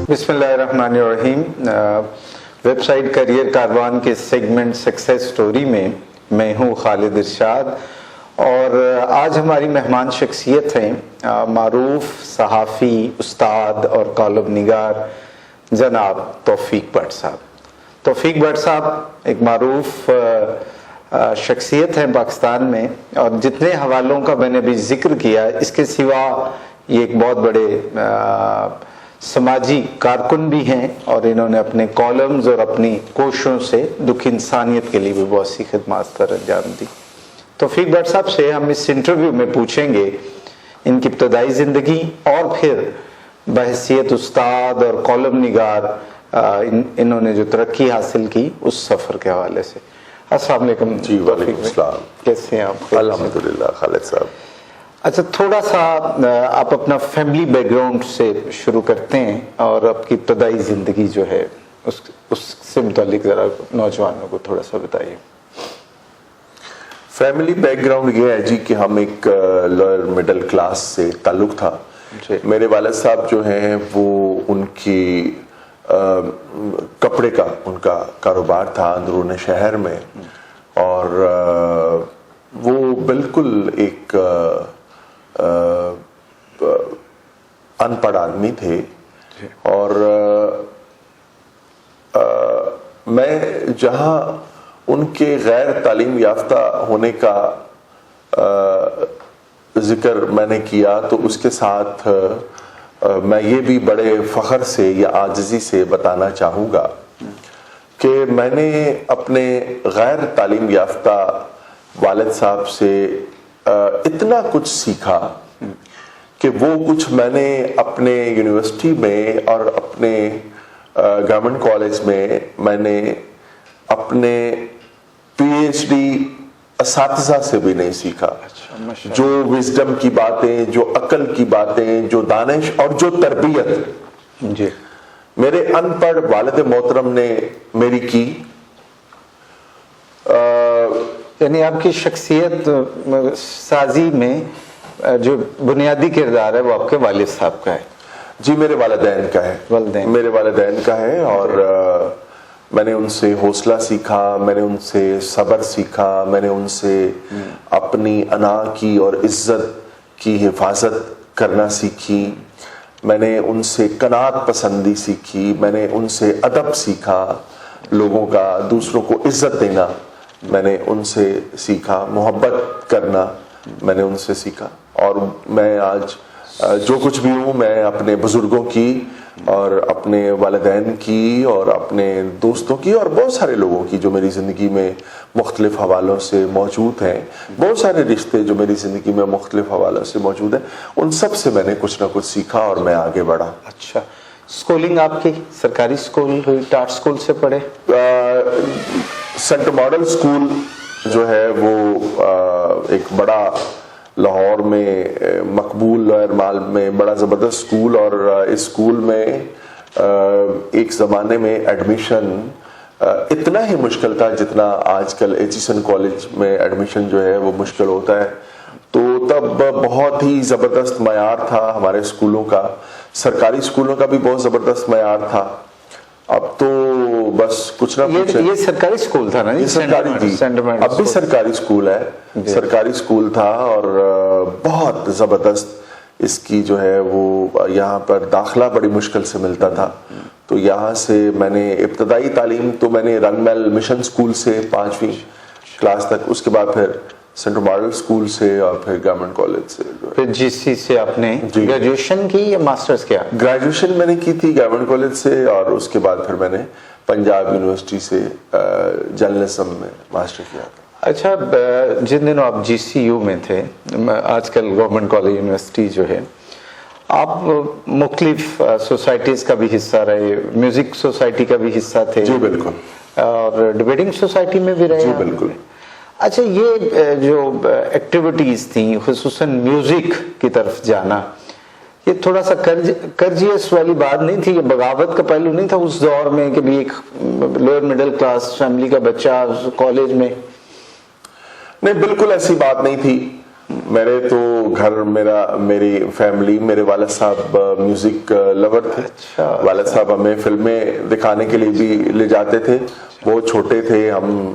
بسم اللہ الرحمن الرحیم. ویب سائٹ کریئر کاروان کے سیگمنٹ سکسیس سٹوری میں میں ہوں خالد ارشاد، اور آج ہماری مہمان شخصیت ہیں معروف صحافی، استاد اور کالم نگار جناب توفیق بٹ صاحب. توفیق بٹ صاحب ایک معروف شخصیت ہیں پاکستان میں، اور جتنے حوالوں کا میں نے بھی ذکر کیا، اس کے سوا یہ ایک بہت بڑے سماجی کارکن بھی ہیں، اور انہوں نے اپنے کالمز اور اپنی کوششوں سے دکھ انسانیت کے لیے بھی بہت سی خدمات سر انجام دی. توفیق بٹ صاحب سے ہم اس انٹرویو میں پوچھیں گے ان کی ابتدائی زندگی، اور پھر بحیثیت استاد اور کالم نگار انہوں نے جو ترقی حاصل کی اس سفر کے حوالے سے. السلام علیکم. جی وعلیکم السلام. کیسے ہیں آپ؟ الحمدللہ خالد صاحب. اچھا، تھوڑا سا آپ اپنا فیملی بیک گراؤنڈ سے شروع کرتے ہیں، اور آپ کی ابتدائی زندگی جو ہے اس سے متعلق ذرا نوجوانوں کو تھوڑا سا بتائیے. فیملی بیک گراؤنڈ یہ ہے جی کہ ہم ایک لوئر مڈل کلاس سے تعلق تھا. میرے والد صاحب جو ہیں وہ ان کی کپڑے کا ان کا کاروبار تھا اندرون شہر میں، اور وہ بالکل ایک ان پڑھ آدمی تھے. اور میں جہاں ان کے غیر تعلیم یافتہ ہونے کا ذکر میں نے کیا، تو اس کے ساتھ میں یہ بھی بڑے فخر سے یا عاجزی سے بتانا چاہوں گا کہ میں نے اپنے غیر تعلیم یافتہ والد صاحب سے اتنا کچھ سیکھا کہ وہ کچھ میں نے اپنے یونیورسٹی میں اور اپنے گورنمنٹ کالج میں نے اپنے پی ایچ ڈی اساتذہ سے بھی نہیں سیکھا. جو وزڈم کی باتیں، جو عقل کی باتیں، جو دانش اور جو تربیت جی میرے ان پڑھ والد محترم نے میری کی. یعنی آپ کی شخصیت سازی میں جو بنیادی کردار ہے وہ آپ کے والد صاحب کا ہے؟ جی میرے والدین کا ہے. میرے والدین کا ہے، اور میں نے ان سے حوصلہ سیکھا، میں نے ان سے صبر سیکھا، میں نے ان سے اپنی انا کی اور عزت کی حفاظت کرنا سیکھی، میں نے ان سے قناعت پسندی سیکھی، میں نے ان سے ادب سیکھا، لوگوں کا دوسروں کو عزت دینا میں نے ان سے سیکھا، محبت کرنا میں نے ان سے سیکھا. اور میں آج جو کچھ بھی ہوں میں اپنے بزرگوں کی اور اپنے والدین کی اور اپنے دوستوں کی اور بہت سارے لوگوں کی جو میری زندگی میں مختلف حوالوں سے موجود ہیں، بہت سارے رشتے جو میری زندگی میں مختلف حوالوں سے موجود ہیں، ان سب سے میں نے کچھ نہ کچھ سیکھا اور میں آگے بڑھا. اچھا، اسکولنگ آپ کی سرکاری اسکول ہوئی، ٹاٹ اسکول سے پڑھے؟ سینٹ ماڈل اسکول جو ہے وہ ایک بڑا لاہور میں مقبول لوئر مال میں بڑا زبردست اسکول، اور اس اسکول میں ایک زمانے میں ایڈمیشن اتنا ہی مشکل تھا جتنا آج کل ایچیسن کالج میں ایڈمیشن جو ہے وہ مشکل ہوتا ہے. تو تب بہت ہی زبردست معیار تھا ہمارے اسکولوں کا، سرکاری اسکولوں کا بھی بہت زبردست معیار تھا. اب تو بس کچھ نہ کچھ یہ سرکاری اسکول تھا نا؟ یہ سرکاری تھی، اب بھی سرکاری اسکول ہے. سرکاری اسکول تھا، اور بہت زبردست اس کی جو ہے وہ یہاں پر داخلہ بڑی مشکل سے ملتا تھا. تو یہاں سے میں نے ابتدائی تعلیم تو میں نے رنگ محل مشن اسکول سے 5ویں کلاس تک، اس کے بعد پھر سینٹ ماڈل اسکول سے، اور پھر گورنمنٹ کالج سے. پھر جی سی سے آپ نے گریجویشن کی یا ماسٹرز کیا؟ گریجویشن میں نے کی تھی گورنمنٹ کالج سے، اور اس کے بعد پھر میں نے پنجاب یونیورسٹی سے جرنلزم میں ماسٹر کیا تھا. اچھا، جن دنوں آپ جی سی یو میں تھے، آج کل گورنمنٹ کالج یونیورسٹی جو ہے، آپ مختلف سوسائٹیز کا بھی حصہ رہے، میوزک سوسائٹی کا بھی حصہ تھے؟ جی بالکل. اور ڈبیٹنگ سوسائٹی میں بھی رہے؟ جی بالکل. اچھا، یہ جو ایکٹیویٹیز تھیں، خصوصاً میوزک کی طرف جانا، یہ تھوڑا سا کرجیس والی بات نہیں تھی؟ یہ بغاوت کا پہلو نہیں تھا اس دور میں کہ بھی ایک لوئر مڈل کلاس فیملی کا بچہ کالج میں؟ نہیں بالکل ایسی بات نہیں تھی. میرے تو گھر میری فیملی, میرے والد صاحب میوزک لور تھے. والد صاحب ہمیں فلمیں دکھانے کے لیے بھی لے جاتے تھے. بہت چھوٹے تھے ہم,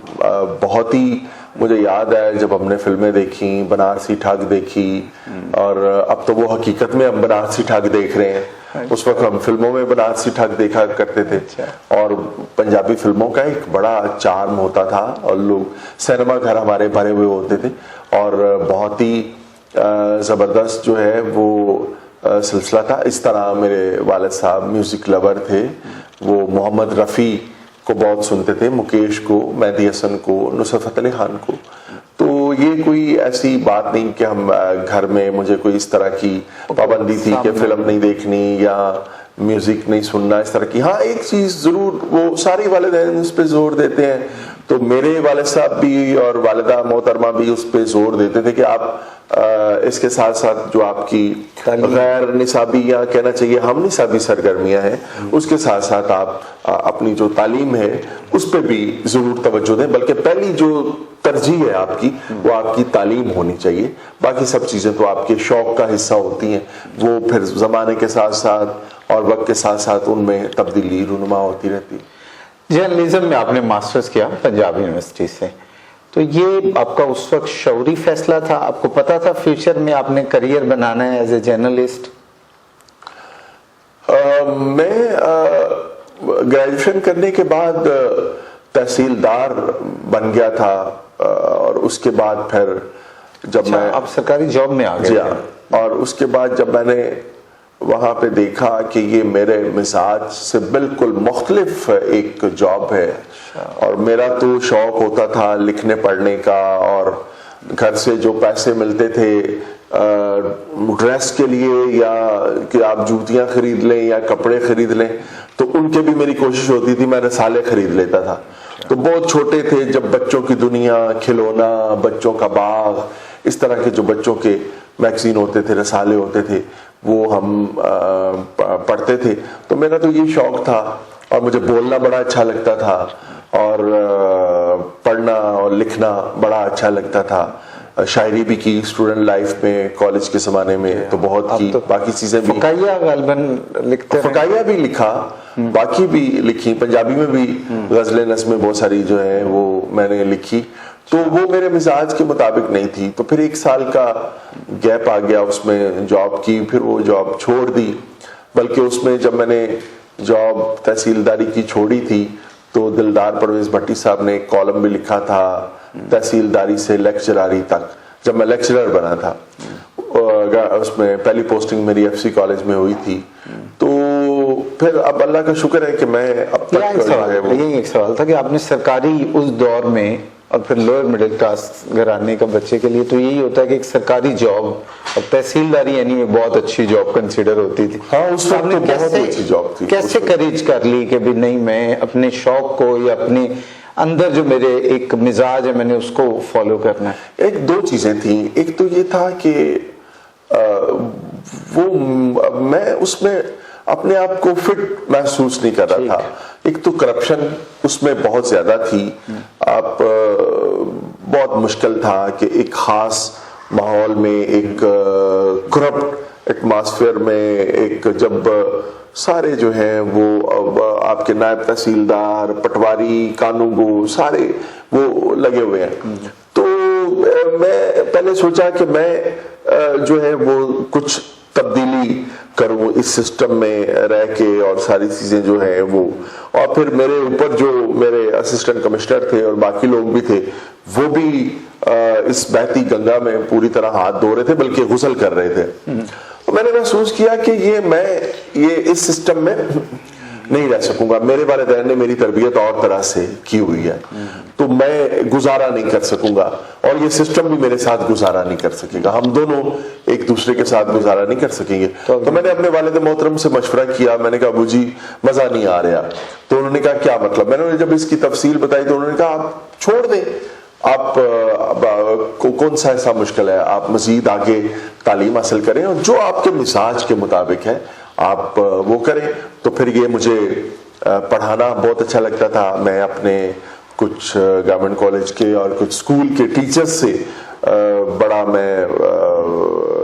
بہت ہی مجھے یاد ہے جب ہم نے فلمیں دیکھی, بنارسی ٹھگ دیکھی, اور اب تو وہ حقیقت میں ہم بنارسی ٹھگ دیکھ رہے ہیں. اس وقت ہم فلموں میں بنارسی ٹھگ دیکھا کرتے تھے, اور پنجابی فلموں کا ایک بڑا چارم ہوتا تھا, اور لوگ سینما گھر ہمارے بھرے ہوئے ہوتے تھے, اور بہت ہی زبردست جو ہے وہ سلسلہ تھا. اس طرح میرے والد صاحب میوزک لور تھے, وہ محمد رفیع کو بہت سنتے تھے, مکیش کو, مہدی حسن کو, نصرت فتح علی خان کو. تو یہ کوئی ایسی بات نہیں کہ ہم گھر میں مجھے کوئی اس طرح کی پابندی تھی کہ فلم نہیں دیکھنی یا میوزک نہیں سننا, اس طرح کی. ہاں ایک چیز ضرور, وہ سارے والدین اس پہ زور دیتے ہیں, تو میرے والد صاحب بھی اور والدہ محترمہ بھی اس پہ زور دیتے تھے کہ آپ اس کے ساتھ ساتھ جو آپ کی غیر نصابی یا کہنا چاہیے ہم نصابی سرگرمیاں ہیں, اس کے ساتھ ساتھ آپ اپنی جو تعلیم ہے اس پہ بھی ضرور توجہ دیں. بلکہ پہلی جو ترجیح ہے آپ کی وہ آپ کی تعلیم ہونی چاہیے, باقی سب چیزیں تو آپ کے شوق کا حصہ ہوتی ہیں, وہ پھر زمانے کے ساتھ ساتھ اور وقت کے ساتھ ساتھ ان میں تبدیلی رونما ہوتی رہتی. جرنلزم میں آپ نے ماسٹرز کیا پنجاب یونیورسٹی سے, تو یہ آپ کا اس وقت شعوری فیصلہ تھا؟ آپ کو پتا تھا فیوچر میں آپ نے کریئر بنانا ہے ایز اے جرنلسٹ؟ میں گریجویشن کرنے کے بعد تحصیلدار بن گیا تھا, اور اس کے بعد پھر جب میں آپ سرکاری جاب میں آ گئے. جی ہاں, اور اس کے بعد جب میں نے وہاں پہ دیکھا کہ یہ میرے مزاج سے بالکل مختلف ایک جاب ہے, اور میرا تو شوق ہوتا تھا لکھنے پڑھنے کا, اور گھر سے جو پیسے ملتے تھے ڈریس کے لیے یا کہ آپ جوتیاں خرید لیں یا کپڑے خرید لیں, تو ان کے بھی میری کوشش ہوتی تھی, میں رسالے خرید لیتا تھا. تو بہت چھوٹے تھے جب بچوں کی دنیا, کھلونا, بچوں کا باغ, اس طرح کے جو بچوں کے میگزین ہوتے تھے, رسالے ہوتے تھے, وہ ہم پڑھتے تھے. تو میرا تو یہ شوق تھا, اور مجھے بولنا بڑا اچھا لگتا تھا, اور پڑھنا اور لکھنا بڑا اچھا لگتا تھا. شاعری بھی کی اسٹوڈنٹ لائف میں, کالج کے زمانے میں تو بہت کی, باقی چیزیں بھی, فقاہیہ غالباً لکھتے, فقاہیہ بھی لکھا, باقی بھی لکھی, پنجابی میں بھی غزلیں نظمیں بہت ساری جو ہیں وہ میں نے لکھی. تو وہ میرے مزاج کے مطابق نہیں تھی, تو پھر 1 سال کا گیپ آ گیا اس میں جاب کی, پھر وہ جاب چھوڑ دی. بلکہ اس میں جب میں نے جاب تحصیلداری کی چھوڑی تھی تو دلدار پرویز بھٹی صاحب نے ایک کالم بھی لکھا تھا, تحصیلداری سے لیکچراری تک, جب میں لیکچرر بنا تھا. اس میں پہلی پوسٹنگ میری ایف سی کالج میں ہوئی تھی. تو پھر اب اللہ کا شکر ہے کہ میں اب تک یہی ایک سوال تھا کہ آپ نے سرکاری اس دور میں, اور پھر لوئر مڈل کلاس گھرانے کا بچے کے لیے تو یہی ہوتا ہے کہ ایک سرکاری جاب, اور تحصیلداری یعنی بہت اچھی جاب کنسیڈر ہوتی تھی. ہاں اس وقت تو بہت اچھی جاب تھی. کیسے کریج کر لی کہ بھی نہیں میں اپنے شوق کو یا اپنے اندر جو میرے ایک مزاج ہے میں نے اس کو فالو کرنا ہے؟ 2 چیزیں تھیں. ایک تو یہ تھا کہ وہ میں اس میں اپنے آپ کو فٹ محسوس نہیں کر رہا تھا. ایک تو کرپشن اس میں بہت زیادہ تھی, آپ بہت مشکل تھا کہ ایک خاص ماحول میں, ایک کرپٹ ایٹماسفیئر میں, ایک جب سارے جو ہیں وہ آپ کے نائب تحصیلدار, پٹواری, قانونگو سارے وہ لگے ہوئے ہیں. تو میں پہلے سوچا کہ میں جو ہے وہ کچھ تبدیلی کروں اس سسٹم میں رہ کے, اور ساری چیزیں جو ہیں وہ, اور پھر میرے اوپر جو میرے اسسٹنٹ کمشنر تھے اور باقی لوگ بھی تھے وہ بھی اس بہتی گنگا میں پوری طرح ہاتھ دھو رہے تھے, بلکہ غسل کر رہے تھے. میں نے محسوس کیا کہ یہ اس سسٹم میں نہیں رہ سکوں گا. میرے والدین نے میری تربیت اور طرح سے کی ہوئی ہے, تو میں گزارا نہیں کر سکوں گا, اور یہ سسٹم بھی میرے ساتھ گزارا نہیں کر سکے گا. ہم دونوں ایک دوسرے کے ساتھ گزارا نہیں کر سکیں گے. تو میں نے اپنے والد محترم سے مشورہ کیا. میں نے کہا ابو جی مزہ نہیں آ رہا. تو انہوں نے کہا کیا مطلب؟ میں نے جب اس کی تفصیل بتائی تو انہوں نے کہا آپ چھوڑ دیں, آپ کون سا ایسا مشکل ہے, آپ مزید آگے تعلیم حاصل کریں, اور جو آپ کے مزاج کے مطابق ہے آپ وہ کریں. تو پھر یہ مجھے پڑھانا بہت اچھا لگتا تھا. میں اپنے کچھ گورنمنٹ کالج کے اور کچھ اسکول کے ٹیچرز سے بڑا میں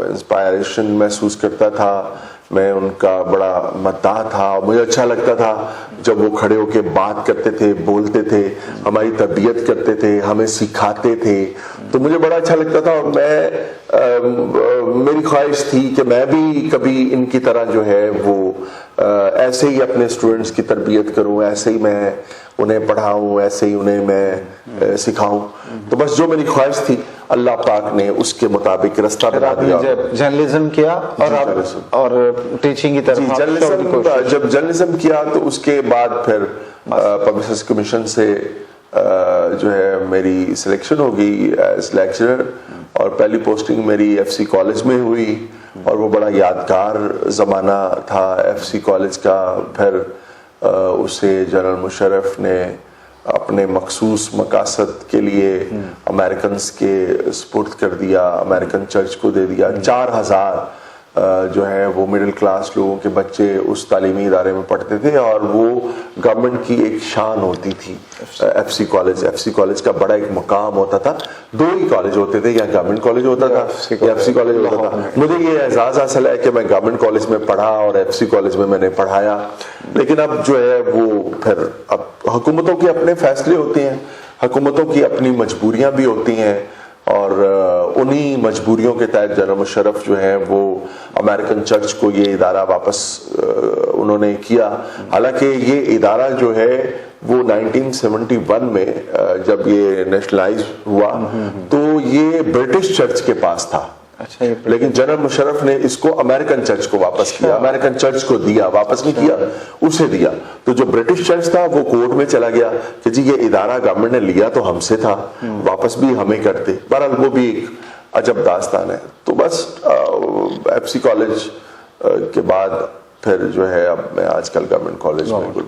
انسپائریشن محسوس کرتا تھا. میں ان کا بڑا مداح تھا. مجھے اچھا لگتا تھا جب وہ کھڑے ہو کے بات کرتے تھے, بولتے تھے, ہماری تربیت کرتے تھے, ہمیں سکھاتے تھے. تو مجھے بڑا اچھا لگتا تھا, اور میری خواہش تھی کہ میں بھی کبھی ان کی طرح جو ہے وہ ایسے ہی اپنے اسٹوڈنٹس کی تربیت کروں, ایسے ہی میں انہیں پڑھاؤں, ایسے ہی انہیں میں سکھاؤں. تو بس جو میری خواہش تھی اللہ پاک نے اس کے مطابق رستہ بنا دیا. جرنلزم کیا اور ٹیچنگ کی طرف. جب جرنلزم کیا تو اس کے بعد پھر پبلسرز کمیشن سے جو ہے میری سلیکشن ہو گئی ایز لیکچرر, اور پہلی پوسٹنگ میری ایف سی کالج میں ہوئی, اور وہ بڑا یادگار زمانہ تھا ایف سی کالج کا. پھر اسے جنرل مشرف نے اپنے مخصوص مقاصد کے لیے امریکنز کے سپرد کر دیا, امریکن چرچ کو دے دیا. 4000 جو ہے وہ مڈل کلاس لوگوں کے بچے اس تعلیمی ادارے میں پڑھتے تھے, اور وہ گورنمنٹ کی ایک شان ہوتی تھی. ایف سی کالج کا بڑا ایک مقام ہوتا تھا. 2 ہی کالج ہوتے تھے, یا گورنمنٹ کالج ہوتا تھا یا ایف سی کالج ہوتا تھا. مجھے یہ اعزاز حاصل ہے کہ میں گورنمنٹ کالج میں پڑھا اور ایف سی کالج میں نے پڑھایا. لیکن اب جو ہے وہ پھر اب حکومتوں کے اپنے فیصلے ہوتے ہیں, حکومتوں کی اپنی مجبوریاں بھی ہوتی ہیں, اور انہی مجبوریوں کے تحت جنرل مشرف جو ہے وہ امریکن چرچ کو یہ ادارہ واپس انہوں نے کیا. حالانکہ یہ ادارہ جو ہے وہ 1971 میں جب یہ نیشنلائز ہوا تو یہ برٹش چرچ کے پاس تھا. لیکن جنرل مشرف نے اس کو امریکن چرچ کو واپس کیا, امریکن چرچ کو دیا, واپس نہیں کیا, اسے دیا. تو جو برٹش چرچ تھا وہ کورٹ میں چلا گیا کہ جی یہ ادارہ گورنمنٹ نے لیا تو ہم سے تھا, واپس بھی ہمیں کرتے. بہرحال وہ بھی ایک عجب داستان ہے. تو بس ایف سی کالج کے بعد پھر جو ہے اب میں آج کل گورنمنٹ کالج میں.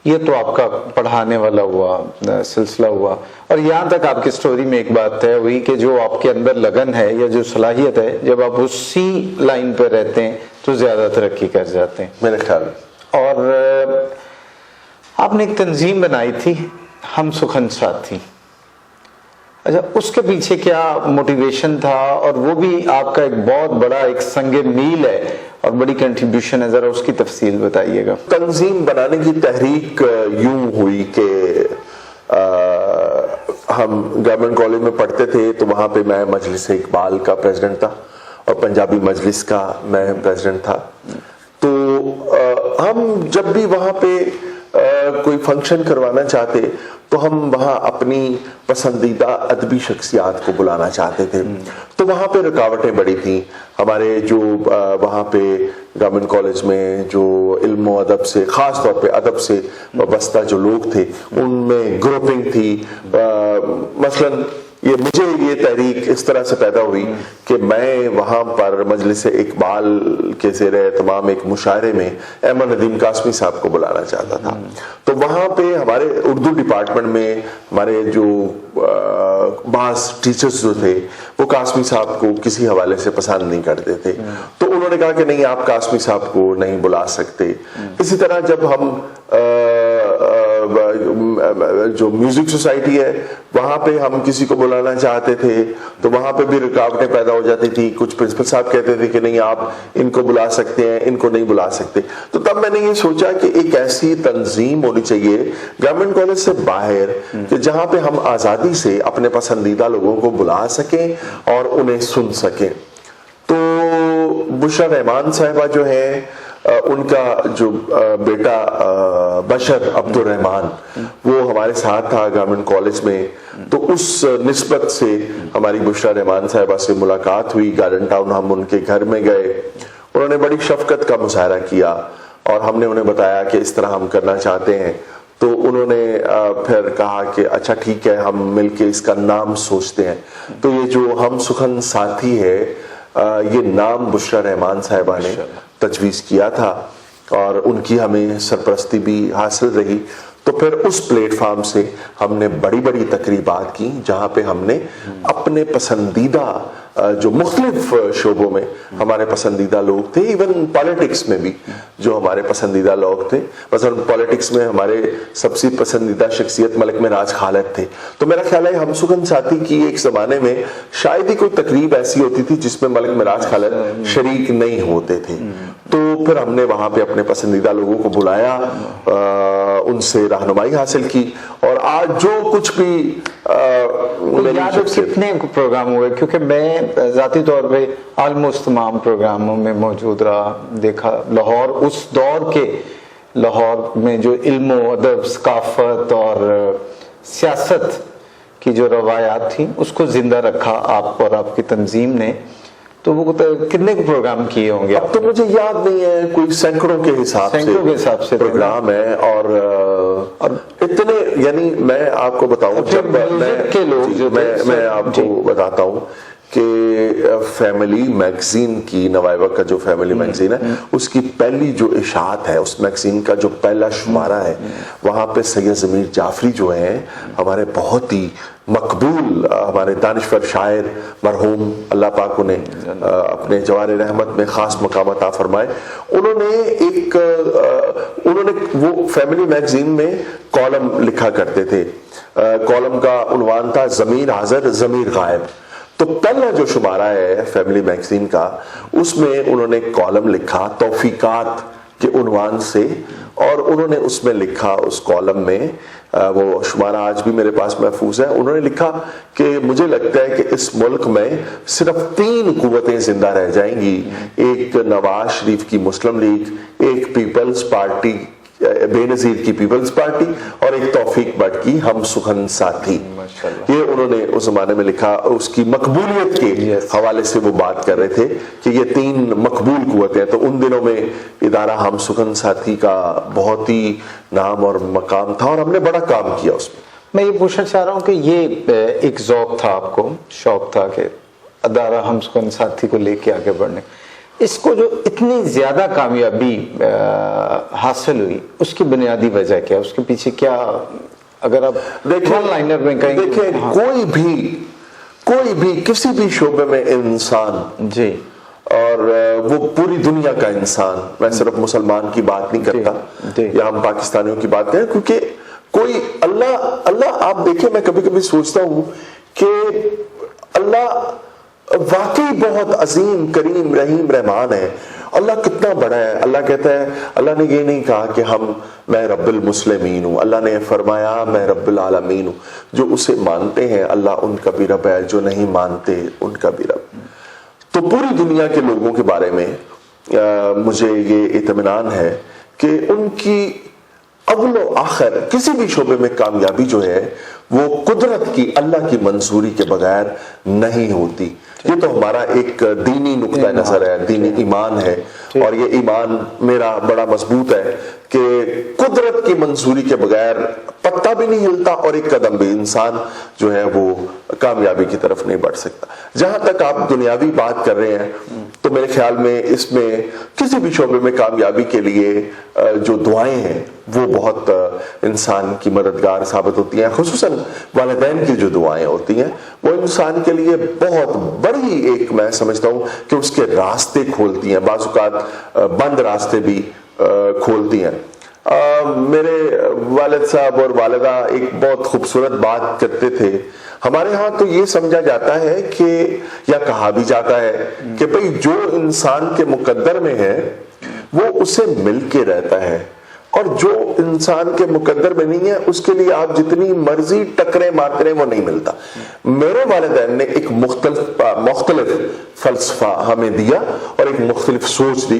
یہ تو آپ کا پڑھانے والا ہوا سلسلہ ہوا, اور یہاں تک آپ کی سٹوری میں ایک بات طے ہوئی کہ جو آپ کے اندر لگن ہے یا جو صلاحیت ہے, جب آپ اسی لائن پہ رہتے ہیں تو زیادہ ترقی کر جاتے ہیں میرے خیال. اور آپ نے ایک تنظیم بنائی تھی ہم سخن ساتھی. اچھا, اس کے پیچھے کیا موٹیویشن تھا, اور وہ بھی آپ کا ایک بہت بڑا ایک سنگ میل ہے اور بڑی کنٹریبیوشن ہے, ذرا اس کی تفصیل بتائیے گا. تنظیم بنانے کی تحریک یوں ہوئی کہ ہم گورنمنٹ کالج میں پڑھتے تھے تو وہاں پہ میں مجلس اقبال کا پریزیڈنٹ تھا اور پنجابی مجلس کا میں پریزیڈنٹ تھا. تو ہم جب بھی وہاں پہ کوئی فنکشن کروانا چاہتے تو ہم وہاں اپنی پسندیدہ ادبی شخصیات کو بلانا چاہتے تھے. تو وہاں پہ رکاوٹیں بڑی تھیں. ہمارے جو وہاں پہ گورنمنٹ کالج میں جو علم و ادب سے, خاص طور پہ ادب سے وابستہ جو لوگ تھے, ان میں گروپنگ تھی. مثلاً مجھے یہ تحریک اس طرح سے پیدا ہوئی کہ میں وہاں پر مجلس اقبال کے زیر اہتمام ایک مشاعرے میں احمد ندیم قاسمی صاحب کو بلانا چاہتا تھا. تو وہاں پہ ہمارے اردو ڈپارٹمنٹ میں ہمارے جو بعض ٹیچرز جو تھے وہ قاسمی صاحب کو کسی حوالے سے پسند نہیں کرتے تھے. تو انہوں نے کہا کہ نہیں, آپ قاسمی صاحب کو نہیں بلا سکتے. اسی طرح جب ہم جو میوزک سوسائٹی ہے وہاں پہ ہم کسی کو بلانا چاہتے تھے تو وہاں پہ بھی رکاوٹیں پیدا ہو جاتی تھی. کچھ پرنسپل صاحب کہتے تھے کہ نہیں, آپ ان کو بلا سکتے ہیں, ان کو نہیں بلا سکتے. تو تب میں نے یہ سوچا کہ ایک ایسی تنظیم ہونی چاہیے گورنمنٹ کالج سے باہر کہ جہاں پہ ہم آزادی سے اپنے پسندیدہ لوگوں کو بلا سکیں اور انہیں سن سکیں. تو بشرا رحمان صاحبہ جو ہیں, ان کا جو بیٹا بشر عبد الرحمان وہ ہمارے ساتھ تھا گورنمنٹ کالج میں. تو اس نسبت سے ہماری بشرا رحمان صاحبہ سے ملاقات ہوئی. گارڈن ٹاؤن ہم ان کے گھر میں گئے. انہوں نے بڑی شفقت کا مظاہرہ کیا اور ہم نے انہیں بتایا کہ اس طرح ہم کرنا چاہتے ہیں. تو انہوں نے پھر کہا کہ اچھا ٹھیک ہے, ہم مل کے اس کا نام سوچتے ہیں. تو یہ جو ہم سخن ساتھی ہے, یہ نام بشرا رحمان صاحبہ نے تجویز کیا تھا اور ان کی ہمیں سرپرستی بھی حاصل رہی. تو پھر اس پلیٹ فارم سے ہم نے بڑی بڑی تقریبات کی جہاں پہ ہم نے اپنے پسندیدہ جو مختلف شعبوں میں ہمارے پسندیدہ لوگ تھے، ایون پالیٹکس میں بھی جو ہمارے پسندیدہ لوگ تھے. مثلا پالیٹکس میں ہمارے سب سے پسندیدہ شخصیت ملک معراج خالد تھے. تو میرا خیال ہے ہم سخن ساتھی کی ایک زمانے میں شاید ہی کوئی تقریب ایسی ہوتی تھی جس میں ملک معراج خالد شریک نہیں ہوتے تھے. تو پھر ہم نے وہاں پہ اپنے پسندیدہ لوگوں کو بلایا، ان سے رہنمائی حاصل کی، اور آج جو کچھ بھی کتنے پروگرام ہوئے، کیونکہ میں ذاتی طور پہ آلموسٹ تمام پروگراموں میں موجود رہا، دیکھا لاہور، اس دور کے لاہور میں جو علم و ادب، ثقافت اور سیاست کی جو روایات تھیں اس کو زندہ رکھا آپ اور آپ کی تنظیم نے. تو وہ کتنے پروگرام کیے ہوں گے؟ اب تو مجھے یاد نہیں ہے، کوئی سینکڑوں کے حساب سے پروگرام ہے. اور اتنے، یعنی میں آپ کو بتاؤں، جب میں آپ کو بتاتا ہوں کہ فیملی میگزین کی، نوائبہ کا جو فیملی میگزین ہے، اس کی پہلی جو اشاعت ہے، اس میگزین کا جو پہلا شمارہ ہے، وہاں پہ سید ضمیر جعفری جو ہیں ہمارے بہت ہی مقبول، ہمارے دانشور شاعر مرحوم، اللہ پاک انہیں اپنے جوار رحمت میں خاص مقام عطا فرمائے، انہوں نے وہ فیملی میگزین میں کالم لکھا کرتے تھے. کالم کا عنوان تھا ضمیر حاضر ضمیر غائب. تو پہلا جو شمارہ ہے فیملی میگزین کا، اس میں انہوں نے کالم لکھا توفیقات کے عنوان سے، اور انہوں نے اس میں لکھا، اس کالم میں، وہ شمارہ آج بھی میرے پاس محفوظ ہے، انہوں نے لکھا کہ مجھے لگتا ہے کہ اس ملک میں صرف 3 قوتیں زندہ رہ جائیں گی، ایک نواز شریف کی مسلم لیگ، ایک پیپلز پارٹی بے نظیر کی پیپلز پارٹی، اور ایک توفیق بٹ کی ہم سخن ساتھی. یہ انہوں نے اس زمانے میں لکھا. اس کی مقبولیت کے حوالے سے وہ بات کر رہے تھے کہ یہ 3 مقبول قوتیں. تو ان دنوں میں ادارہ ہم سخن ساتھی کا بہت ہی نام اور مقام تھا، اور ہم نے بڑا کام کیا اس میں. میں یہ پوچھنا چاہ رہا ہوں کہ یہ ایک ذوق تھا آپ کو، شوق تھا کہ ادارہ ہم سخن ساتھی کو لے کے آگے بڑھنے، اس کو جو اتنی زیادہ کامیابی حاصل ہوئی، اس کی بنیادی وجہ کیا، اس کے پیچھے کیا، اگر آپ لائنر میں کہیں؟ دیکھیں، کوئی بھی کسی بھی شعبے میں انسان، جی، اور وہ پوری دنیا کا انسان، میں صرف مسلمان کی بات نہیں کرتا یا ہم پاکستانیوں کی بات کریں، کیونکہ کوئی اللہ آپ دیکھیں، میں کبھی کبھی سوچتا ہوں کہ اللہ واقعی بہت عظیم، کریم، رحیم، رحمان ہے. اللہ کتنا بڑا ہے. اللہ کہتا ہے، اللہ نے یہ نہیں کہا کہ میں رب المسلمین ہوں، اللہ نے فرمایا میں رب العالمین ہوں. جو اسے مانتے ہیں اللہ ان کا بھی رب ہے، جو نہیں مانتے ان کا بھی رب. تو پوری دنیا کے لوگوں کے بارے میں مجھے یہ اطمینان ہے کہ ان کی اول و آخر کسی بھی شعبے میں کامیابی جو ہے وہ قدرت کی، اللہ کی منظوری کے بغیر نہیں ہوتی. یہ تو ہمارا ایک دینی نقطہ نظر ہے، دینی ایمان ہے، اور یہ ایمان میرا بڑا مضبوط ہے کہ قدرت کی منظوری کے بغیر پتہ بھی نہیں ہلتا، اور ایک قدم بھی انسان جو ہے وہ کامیابی کی طرف نہیں بڑھ سکتا. جہاں تک آپ دنیاوی بات کر رہے ہیں، تو میرے خیال میں اس میں کسی بھی شعبے میں کامیابی کے لیے جو دعائیں ہیں وہ بہت انسان کی مددگار ثابت ہوتی ہیں. خصوصاً والدین کی جو دعائیں ہوتی ہیں وہ انسان کے لیے بہت بڑی ایک، میں سمجھتا ہوں کہ اس کے راستے کھولتی ہیں، بعض اوقات بند راستے بھی کھولتی ہیں. میرے والد صاحب اور والدہ ایک بہت خوبصورت بات کرتے تھے. ہمارے ہاں تو یہ سمجھا جاتا ہے کہ، یا کہا بھی جاتا ہے کہ بھئی جو انسان کے مقدر میں ہے وہ اسے مل کے رہتا ہے، اور جو انسان کے مقدر میں نہیں ہے اس کے لیے آپ جتنی مرضی ٹکریں مارتے رہیں وہ نہیں ملتا. میرے والدین نے ایک مختلف فلسفہ ہمیں دیا اور ایک مختلف سوچ دی.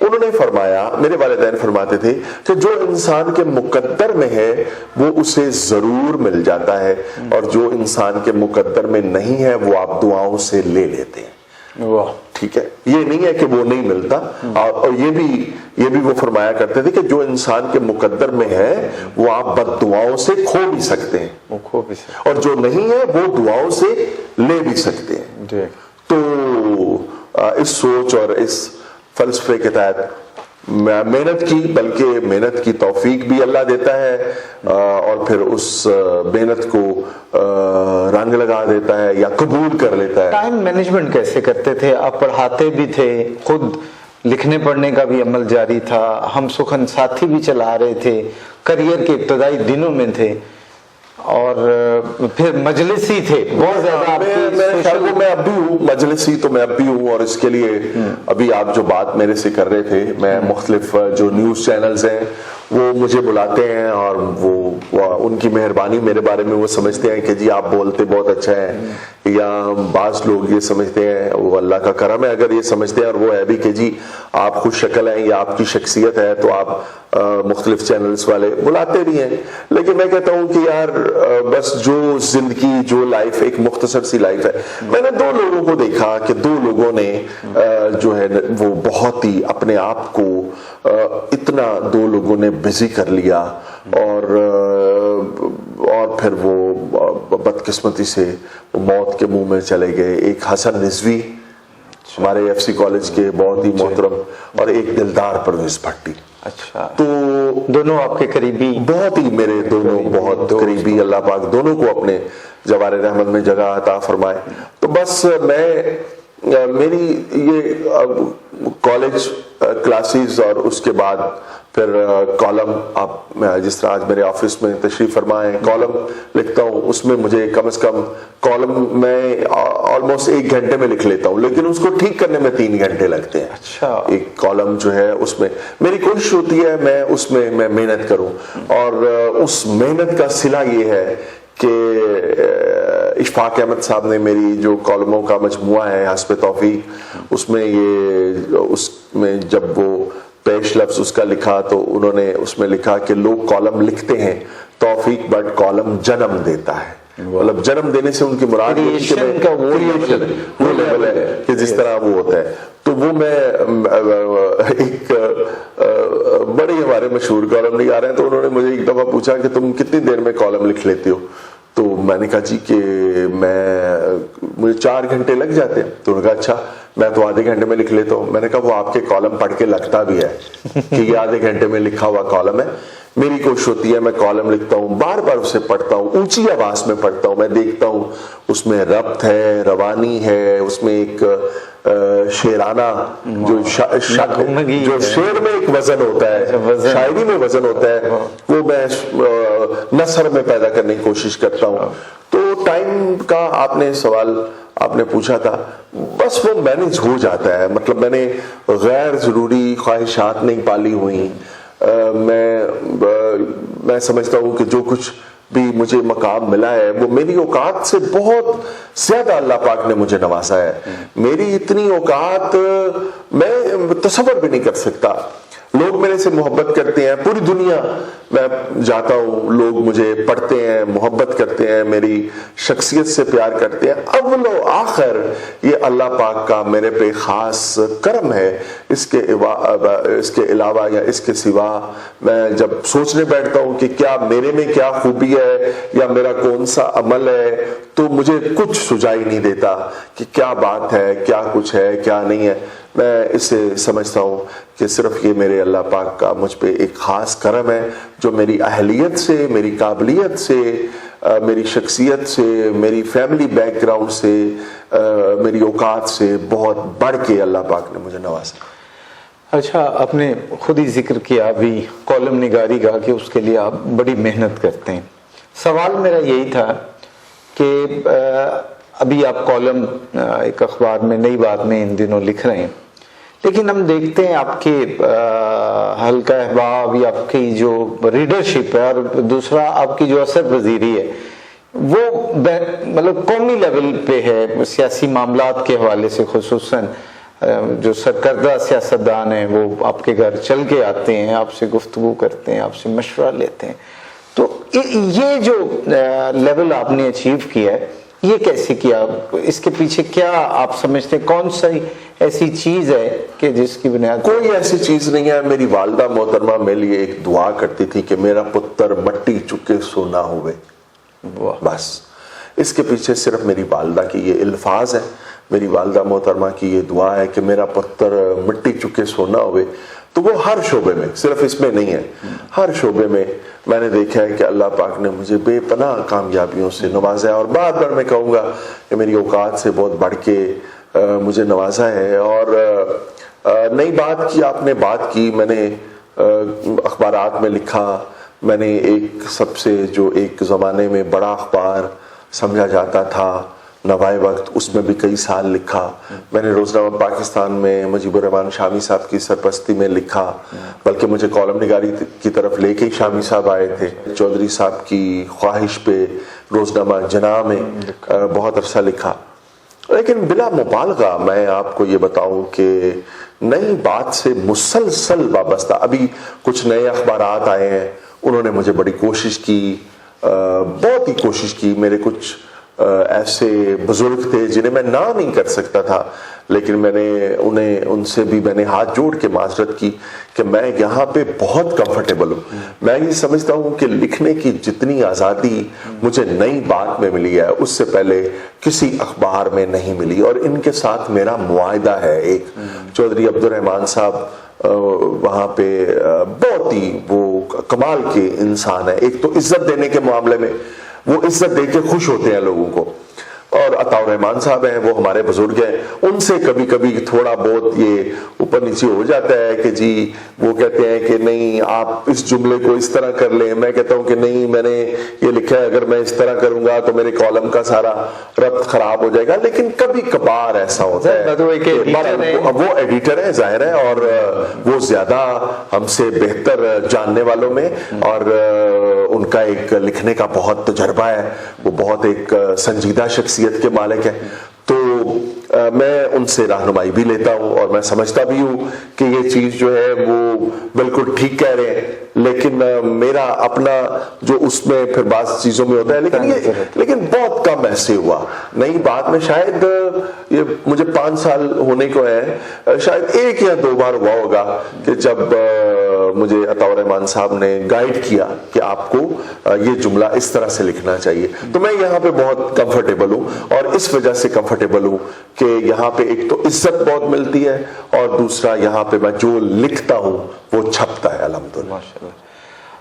انہوں نے فرمایا، میرے والدین فرماتے تھے کہ جو انسان کے مقدر میں ہے وہ اسے ضرور مل جاتا ہے، اور جو انسان کے مقدر میں نہیں ہے وہ آپ دعاؤں سے لے لیتے ہیں. ٹھیک ہے، یہ نہیں ہے کہ وہ نہیں ملتا. اور یہ بھی وہ فرمایا کرتے تھے کہ جو انسان کے مقدر میں ہے وہ آپ بد دعاؤں سے کھو بھی سکتے ہیں، اور جو نہیں ہے وہ دعاؤں سے لے بھی سکتے ہیں. تو اس سوچ اور اس فلسفے کے تحت محنت کی، بلکہ محنت کی توفیق بھی اللہ دیتا ہے اور پھر اس محنت کو رنگ لگا دیتا ہے یا قبول کر لیتا ہے۔ ٹائم مینجمنٹ کیسے کرتے تھے آپ؟ پڑھاتے بھی تھے، خود لکھنے پڑھنے کا بھی عمل جاری تھا، ہم سخن ساتھی بھی چلا رہے تھے، کریئر کے ابتدائی دنوں میں تھے، اور پھر مجلسی تھے بہت زیادہ۔ میں اب بھی ہوں مجلسی، تو میں اب بھی ہوں، اور اس کے لیے ابھی آپ جو بات میرے سے کر رہے تھے، میں مختلف جو نیوز چینلز ہیں وہ مجھے بلاتے ہیں، اور وہ ان کی مہربانی میرے بارے میں، وہ سمجھتے ہیں کہ جی آپ بولتے بہت اچھا ہے، یا بعض لوگ یہ سمجھتے ہیں، وہ اللہ کا کرم ہے اگر یہ سمجھتے ہیں، اور وہ ہے بھی کہ جی آپ خوش شکل ہیں یا آپ کی شخصیت ہے تو آپ مختلف چینلز والے بلاتے بھی ہیں۔ لیکن میں کہتا ہوں کہ یار بس جو زندگی، جو لائف ایک مختصر سی لائف ہے۔ میں نے دو لوگوں کو دیکھا کہ دو لوگوں نے جو ہے وہ بہت ہی اپنے آپ کو اتنا، دو لوگوں نے بزی کر لیا، اور پھر وہ بدقسمتی سے موت کے منہ میں چلے گئے۔ ایک حسن رضوی ہمارے ایف سی کالج کے بہت ہی محترم، اور ایک دلدار پرویز بھٹی۔ اچھا، تو دونوں آپ کے قریبی؟ بہت ہی میرے دونوں بہت قریبی، اللہ پاک دونوں کو اپنے جوار رحمت میں جگہ عطا فرمائے۔ تو بس میری یہ کالج کلاسز، اور اس کے بعد پھر کالم، آپ جس طرح آج میرے آفس میں تشریف فرمائے، کالم لکھتا ہوں، اس میں مجھے کم از کم کالم میں آلموسٹ 1 گھنٹے میں لکھ لیتا ہوں، لیکن اس کو ٹھیک کرنے میں 3 گھنٹے لگتے ہیں۔ اچھا، ایک کالم جو ہے اس میں میری کوشش ہوتی ہے میں اس میں محنت کروں، اور اس محنت کا صلہ یہ ہے کہ اشفاق احمد صاحب نے میری جو کالموں کا مجموعہ ہے حسب توفیق، اس میں جب وہ پیش لفظ اس کا لکھا تو انہوں نے اس میں لکھا کہ لوگ کالم لکھتے ہیں توفیق، بٹ کالم جنم دیتا ہے۔ مطلب جنم دینے سے ان کی مراد وہ لیول ہے کہ جس طرح وہ ہوتا ہے۔ تو وہ میں ایک بڑے ہمارے مشہور کالم نگار ہیں، تو انہوں نے مجھے ایک دفعہ پوچھا کہ تم کتنی دیر میں کالم لکھ لیتے ہو؟ تو میں نے کہا جی کہ مجھے 4 گھنٹے لگ جاتے ہیں۔ تو انہوں نے کہا اچھا، میں تو آدھے گھنٹے میں لکھ لیتا ہوں۔ میں نے کہا وہ آپ کے کالم پڑھ کے لگتا بھی ہے کہ یہ آدھے گھنٹے میں لکھا ہوا کالم ہے۔ میری کوشش ہوتی ہے میں کالم لکھتا ہوں، بار بار اسے پڑھتا ہوں، اونچی آواز میں پڑھتا ہوں، میں دیکھتا ہوں اس میں ربط ہے، روانی ہے، اس میں ایک شعرانہ جو شعر میں ایک وزن ہوتا ہے، شاعری میں وزن ہوتا ہے، وہ میں نثر میں پیدا کرنے کی کوشش کرتا ہوں۔ تو ٹائم کا آپ نے سوال آپ نے پوچھا تھا، بس وہ مینیج ہو جاتا ہے۔ مطلب میں نے غیر ضروری خواہشات نہیں پالی ہوئی۔ میں سمجھتا ہوں کہ جو کچھ بھی مجھے مقام ملا ہے وہ میری اوقات سے بہت زیادہ اللہ پاک نے مجھے نوازا ہے۔ میری اتنی اوقات میں تصور بھی نہیں کر سکتا۔ لوگ میرے سے محبت کرتے ہیں، پوری دنیا میں جاتا ہوں، لوگ مجھے پڑھتے ہیں، محبت کرتے ہیں، میری شخصیت سے پیار کرتے ہیں۔ اول و آخر یہ اللہ پاک کا میرے پہ خاص کرم ہے۔ اس کے علاوہ یا اس کے سوا میں جب سوچنے بیٹھتا ہوں کہ کیا میرے میں کیا خوبی ہے یا میرا کون سا عمل ہے، تو مجھے کچھ سجائی نہیں دیتا کہ کیا بات ہے، کیا کچھ ہے، کیا نہیں ہے۔ میں اسے سمجھتا ہوں کہ صرف یہ میرے اللہ پاک کا مجھ پہ ایک خاص کرم ہے جو میری اہلیت سے، میری قابلیت سے، میری شخصیت سے، میری فیملی بیک گراؤنڈ سے، میری اوقات سے بہت بڑھ کے اللہ پاک نے مجھے نوازا۔ اچھا، آپ نے خود ہی ذکر کیا ابھی کالم نگاری کا کہ اس کے لیے آپ بڑی محنت کرتے ہیں۔ سوال میرا یہی تھا کہ ابھی آپ کالم ایک اخبار میں نئی بات میں ان دنوں لکھ رہے ہیں، لیکن ہم دیکھتے ہیں آپ کے حلقہ احباب یا آپ کی جو ریڈرشپ ہے، اور دوسرا آپ کی جو اثر پذیری ہے وہ مطلب قومی لیول پہ ہے، سیاسی معاملات کے حوالے سے خصوصاً جو سرکردہ سیاستدان ہیں وہ آپ کے گھر چل کے آتے ہیں، آپ سے گفتگو کرتے ہیں، آپ سے مشورہ لیتے ہیں۔ تو یہ جو لیول آپ نے اچیو کیا ہے، یہ کیسے کیا؟ اس کے پیچھے کیا آپ سمجھتے ہیں، کون سی ایسی چیز ہے کہ جس کی بنیاد؟ کوئی ایسی چیز نہیں ہے۔ میری والدہ محترمہ میرے لیے ایک دعا کرتی تھی کہ میرا پتر مٹی چکے سونا ہوئے، بس اس کے پیچھے صرف میری والدہ کی یہ الفاظ ہے، میری والدہ محترمہ کی یہ دعا ہے کہ میرا پتر مٹی چکے سونا ہوئے۔ تو وہ ہر شعبے میں, صرف اس میں نہیں ہے, ہر شعبے میں میں نے دیکھا ہے کہ اللہ پاک نے مجھے بے پناہ کامیابیوں سے نوازا ہے, اور بار بار میں کہوں گا کہ میری اوقات سے بہت بڑھ کے مجھے نوازا ہے. اور نئی بات کی آپ نے بات کی, میں نے اخبارات میں لکھا, میں نے ایک سب سے جو ایک زمانے میں بڑا اخبار سمجھا جاتا تھا نوائے وقت, اس میں بھی کئی سال لکھا. میں نے روزنامہ پاکستان میں مجیب الرحمان شامی صاحب کی سرپرستی میں لکھا, بلکہ مجھے کالم نگاری کی طرف لے کے شامی صاحب آئے تھے. چودھری صاحب کی خواہش پہ روزنامہ جناح میں بہت عرصہ لکھا. لیکن بلا مبالغہ میں آپ کو یہ بتاؤں کہ نئی بات سے مسلسل وابستہ, ابھی کچھ نئے اخبارات آئے ہیں, انہوں نے مجھے بڑی کوشش کی, بہت ہی کوشش کی. میرے کچھ ایسے بزرگ تھے جنہیں میں نہ نہیں کر سکتا تھا, لیکن میں نے ان سے بھی میں نے ہاتھ جوڑ کے معذرت کی کہ میں یہاں پہ بہت کمفرٹیبل ہوں. میں یہ سمجھتا ہوں کہ لکھنے کی جتنی آزادی مجھے نئی بات میں ملی ہے اس سے پہلے کسی اخبار میں نہیں ملی. اور ان کے ساتھ میرا معاہدہ ہے ایک. چودھری عبد الرحمان صاحب وہاں پہ بہت ہی وہ کمال کے انسان ہے. ایک تو عزت دینے کے معاملے میں وہ عزت دے کے خوش ہوتے ہیں لوگوں کو, اور عطاء الرحمان صاحب ہیں وہ ہمارے بزرگ ہیں, ان سے کبھی کبھی تھوڑا بہت یہ اوپر نیچے ہو جاتا ہے کہ جی وہ کہتے ہیں کہ نہیں آپ اس جملے کو اس طرح کر لیں, میں کہتا ہوں کہ نہیں میں نے یہ لکھا ہے اگر میں اس طرح کروں گا تو میرے کالم کا سارا ربط خراب ہو جائے گا. لیکن کبھی کبھار ایسا ہوتا ہے, وہ ایڈیٹر ہے ظاہر ہے, اور وہ زیادہ ہم سے بہتر جاننے والوں میں, اور ان کا ایک لکھنے کا بہت تجربہ ہے, وہ بہت ایک سنجیدہ شخصیت کے مالک ہے. تو میں ان سے رہنمائی بھی لیتا ہوں, اور میں سمجھتا بھی ہوں کہ یہ چیز جو ہے وہ بالکل ٹھیک کہہ رہے ہیں, لیکن میرا اپنا جو اس میں پھر بعض چیزوں میں ہوتا ہے. لیکن بہت کم ایسے ہوا. نئی بات میں شاید یہ مجھے 5 سال ہونے کو ہے, شاید 1 یا 2 بار ہوا ہوگا کہ جب مجھے عطاء الرحمان صاحب نے گائیڈ کیا کہ آپ کو یہ جملہ اس طرح سے لکھنا چاہیے. تو میں یہاں پہ بہت کمفرٹیبل ہوں, اور اس وجہ سے کمفرٹیبل ہوں کہ یہاں پہ ایک تو عزت بہت ملتی ہے, اور دوسرا یہاں پہ میں جو لکھتا ہوں وہ چھپتا ہے الحمدللہ. ماشاءاللہ.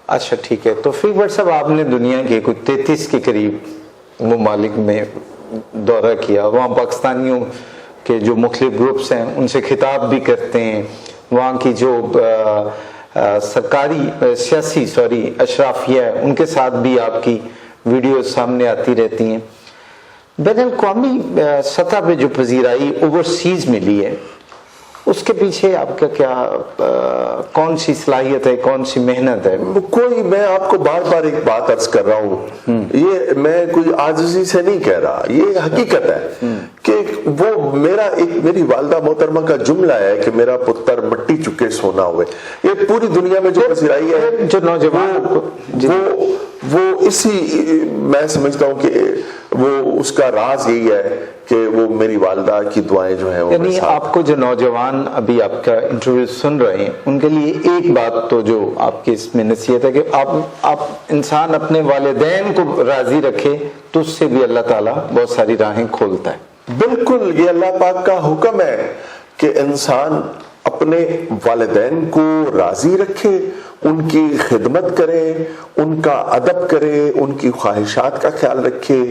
اچھا ٹھیک ہے, تو فیق صاحب آپ نے دنیا کے کچھ 33 کے قریب ممالک میں دورہ کیا, وہاں پاکستانیوں کے جو مختلف گروپس ہیں ان سے خطاب بھی کرتے ہیں, وہاں کی جو سیاسی اشرافیہ ہے ان کے ساتھ بھی آپ کی ویڈیوز سامنے آتی رہتی ہیں. بین الاقوامی سطح پہ جو پذیرائی اوورسیز ملی ہے اس کے پیچھے آپ کا کیا کون سی صلاحیت ہے, کون سی محنت ہے؟ کوئی, میں آپ کو بار بار ایک بات عرض کر رہا ہوں, یہ میں کوئی عاجزی سے نہیں کہہ رہا, یہ حقیقت ہے کہ وہ میری والدہ محترمہ کا جملہ ہے کہ میرا پتر مٹی چکے سونا ہوئے. یہ پوری دنیا میں جو پذیرائی ہے جو نوجوان وہ اسی میں سمجھتا ہوں کہ وہ اس کا راز یہی ہے کہ وہ میری والدہ کی دعائیں جو ہیں, یعنی آپ کو جو نوجوان ابھی آپ کا انٹرویو سن رہے ہیں ان کے لیے ایک بات تو جو آپ کی اس میں نصیحت ہے کہ آپ انسان اپنے والدین کو راضی رکھے تو اس سے بھی اللہ تعالیٰ بہت ساری راہیں کھولتا ہے. بالکل, یہ اللہ پاک کا حکم ہے کہ انسان اپنے والدین کو راضی رکھے, ان کی خدمت کرے, ان کا ادب کرے, ان کی خواہشات کا خیال رکھے,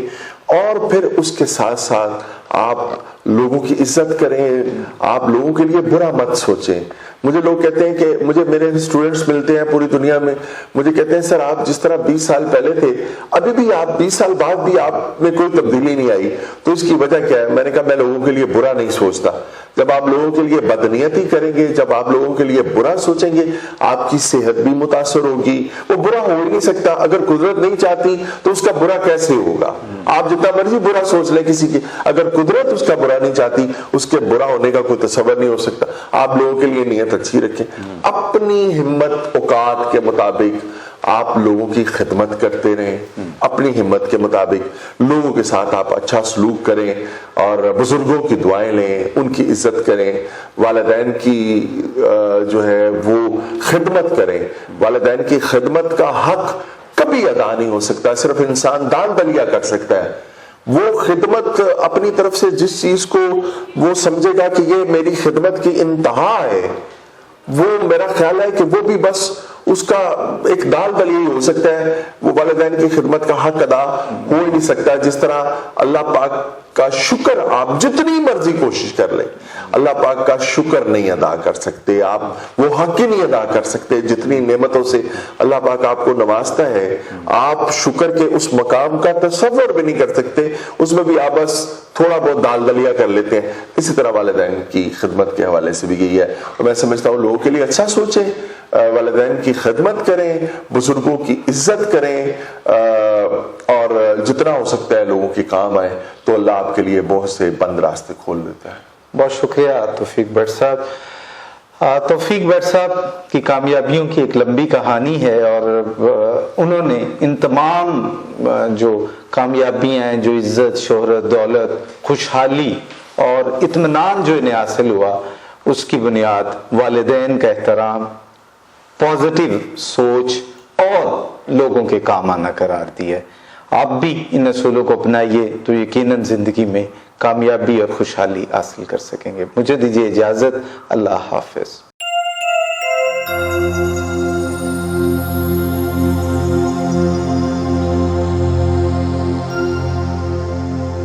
اور پھر اس کے ساتھ ساتھ آپ لوگوں کی عزت کریں, آپ لوگوں کے لیے برا مت سوچیں. مجھے لوگ کہتے ہیں کہ میرے اسٹوڈنٹس ملتے ہیں پوری دنیا میں, مجھے کہتے ہیں سر آپ جس طرح 20 سال پہلے تھے ابھی بھی آپ 20 سال بعد بھی آپ میں کوئی تبدیلی نہیں آئی, تو اس کی وجہ کیا ہے؟ میں نے کہا میں لوگوں کے لیے برا نہیں سوچتا. جب آپ لوگوں کے لیے بدنیتی کریں گے, جب آپ لوگوں کے لیے برا سوچیں گے, آپ کی صحت بھی متاثر ہوگی. وہ برا ہو ہی نہیں سکتا, اگر قدرت نہیں چاہتی تو اس کا برا کیسے ہوگا؟ آپ جتنا مرضی برا سوچ لیں کسی کی, اگر قدرت اس کا برا نہیں چاہتی اس کے برا ہونے کا کوئی تصور نہیں ہو سکتا. آپ لوگوں کے لیے نیت اچھی رکھیں, اپنی ہمت اوقات کے مطابق آپ لوگوں کی خدمت کرتے رہیں, اپنی ہمت کے مطابق لوگوں کے ساتھ آپ اچھا سلوک کریں, اور بزرگوں کی دعائیں لیں, ان کی عزت کریں, والدین کی جو ہے وہ خدمت کریں. والدین کی خدمت کا حق کبھی ادا نہیں ہو سکتا, صرف انسان دان دلیا کر سکتا ہے. وہ خدمت اپنی طرف سے جس چیز کو وہ سمجھے گا کہ یہ میری خدمت کی انتہا ہے, وہ میرا خیال ہے کہ وہ بھی بس اس کا ایک دال دل ہی ہو سکتا ہے، وہ والدین کی خدمت کا حق ادا ہو ہی نہیں سکتا جس طرح اللہ پاک کا شکر آپ جتنی مرضی کوشش کر لیں اللہ پاک کا شکر نہیں ادا کر سکتے، آپ وہ حق ہی نہیں ادا کر سکتے جتنی نعمتوں سے اللہ پاک آپ کو نوازتا ہے، آپ شکر کے اس مقام کا تصور بھی نہیں کر سکتے، اس میں بھی آپ بس تھوڑا بہت دال دلیا کر لیتے ہیں۔ اسی طرح والدین کی خدمت کے حوالے سے بھی یہی ہے، اور میں سمجھتا ہوں لوگوں کے لیے اچھا سوچیں، والدین کی خدمت کریں، بزرگوں کی عزت کریں، اور جتنا ہو سکتا ہے لوگوں کے کام آئے تو اللہ آپ کے لیے بہت سے بند راستے کھول دیتا ہے۔ بہت شکریہ توفیق بٹ صاحب۔ توفیق بٹ صاحب کی کامیابیوں کی ایک لمبی کہانی ہے، اور انہوں نے ان تمام جو کامیابیاں ہیں، جو عزت، شہرت، دولت، خوشحالی اور اطمینان جو انہیں حاصل ہوا، اس کی بنیاد والدین کا احترام، پازیٹیو سوچ اور لوگوں کے کام آنا قرار دی ہے۔ آپ بھی ان اصولوں کو اپنائیے تو یقیناً زندگی میں کامیابی اور خوشحالی حاصل کر سکیں گے۔ مجھے دیجیے اجازت، اللہ حافظ۔